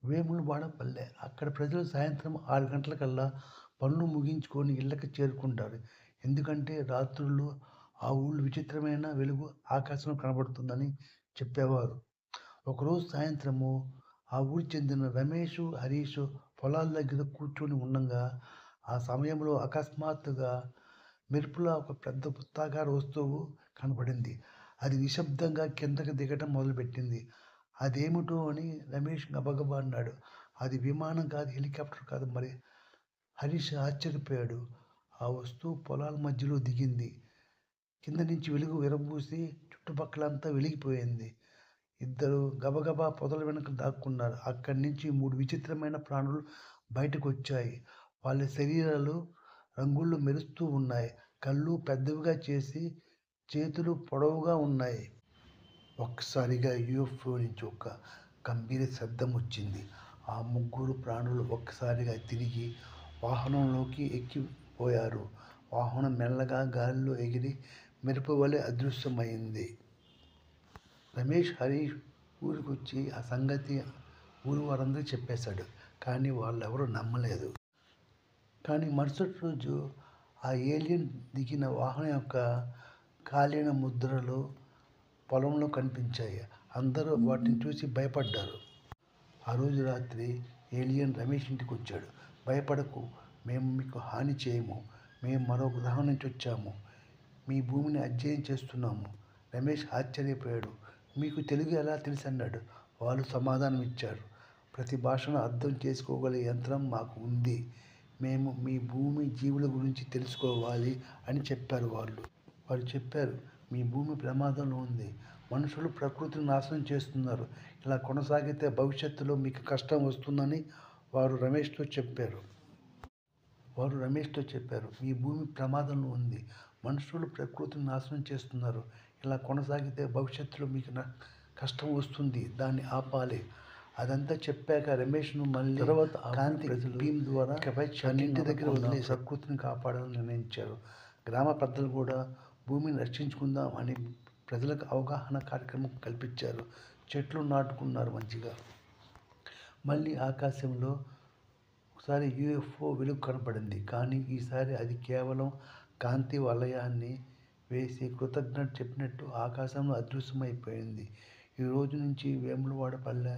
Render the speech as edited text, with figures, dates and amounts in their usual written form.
వేములవాడపల్లె. అక్కడ ప్రజలు సాయంత్రం 6 గంటలకల్లా పనులు ముగించుకొని ఇళ్ళకి చేరుకుంటారు. ఎందుకంటే రాత్రుళ్ళు ఆ ఊళ్ళో విచిత్రమైన వెలుగు ఆకాశంలో కనబడుతుందని చెప్పేవారు. ఒకరోజు సాయంత్రము ఆ ఊరికి చెందిన రమేషు, హరీషు పొలాల దగ్గర కూర్చొని ఉండంగా, ఆ సమయంలో అకస్మాత్తుగా మెరుపులా ఒక పెద్ద వృత్తాకార వస్తువు కనపడింది. అది నిశ్శబ్దంగా కిందకి దిగటం మొదలుపెట్టింది. అదేమిటో అని రమేష్ గబగబా అన్నాడు. అది విమానం కాదు, హెలికాప్టర్ కాదు మరి. హరీష్ ఆశ్చర్యపోయాడు. ఆ వస్తువు పొలాల మధ్యలో దిగింది. కింద నుంచి వెలుగు విరబూసి చుట్టుపక్కలంతా వెలిగిపోయింది. ఇద్దరు గబగబా పొదల వెనక దాక్కున్నారు. అక్కడి నుంచి 3 విచిత్రమైన ప్రాణులు బయటకొచ్చాయి. వాళ్ళ శరీరాలు రంగుల్లో మెరుస్తూ ఉన్నాయి. కళ్ళు పెద్దవిగా చేసి, చేతులు పొడవుగా ఉన్నాయి. ఒక్కసారిగా యూఎఫ్ఓ నుంచి ఒక గంభీర శబ్దం వచ్చింది. ఆ ముగ్గురు ప్రాణులు ఒక్కసారిగా తిరిగి వాహనంలోకి ఎక్కిపోయారు. వాహనం మెల్లగా గాలిలో ఎగిరి మెరుపు వలె అదృశ్యమైంది. రమేష్, హరీష్ ఊరికొచ్చి ఆ సంగతి ఊరి వారందరికీ చెప్పేశాడు. కానీ వాళ్ళెవరూ నమ్మలేదు. కానీ మరుసటి రోజు ఆ ఏలియన్ దిగిన వాహనం యొక్క కాలిన ముద్రలు పొలంలో కనిపించాయి. అందరూ వాటిని చూసి భయపడ్డారు. ఆ రోజు రాత్రి ఏలియన్ రమేష్ ఇంటికొచ్చాడు. భయపడకు, మేము మీకు హాని చేయము. మేము మరో గ్రహం నుంచి వచ్చాము. మీ భూమిని అధ్యయనం చేస్తున్నాము. రమేష్ ఆశ్చర్యపోయాడు. మీకు తెలుగు ఎలా తెలుసన్నాడు. వాళ్ళు సమాధానం ఇచ్చారు. ప్రతి భాషను అర్థం చేసుకోగల యంత్రం మాకు ఉంది. మేము మీ భూమి జీవుల గురించి తెలుసుకోవాలి అని చెప్పారు వాళ్ళు. వారు చెప్పారు, మీ భూమి ప్రమాదంలో ఉంది. మనుషులు ప్రకృతిని నాశనం చేస్తున్నారు. ఇలా కొనసాగితే భవిష్యత్తులో మీకు కష్టం వస్తుందని వారు రమేష్తో చెప్పారు. మీ భూమి ప్రమాదంలో ఉంది. మనుషులు ప్రకృతిని నాశనం చేస్తున్నారు. ఇలా కొనసాగితే భవిష్యత్తులో మీకు కష్టం వస్తుంది. దాన్ని ఆపాలి. అదంతా చెప్పాక రమేష్ను మళ్ళీ తర్వాత కాంతి టీం ద్వారా అన్నింటి దగ్గర వదిలి ప్రకృతిని కాపాడాలని నిర్ణయించారు. గ్రామ పెద్దలు కూడా భూమిని రక్షించుకుందాం అని ప్రజలకు అవగాహన కార్యక్రమం కల్పించారు. చెట్లు నాటుకున్నారు మంచిగా. మళ్ళీ ఆకాశంలో ఒకసారి యూఎఫ్ఓ వెలుగు కనపడింది. కానీ ఈసారి అది కేవలం కాంతి వలయాన్ని వేసి కృతజ్ఞత చెప్పినట్టు ఆకాశంలో అదృశ్యమైపోయింది. ఈ రోజు నుంచి వేములవాడపల్లె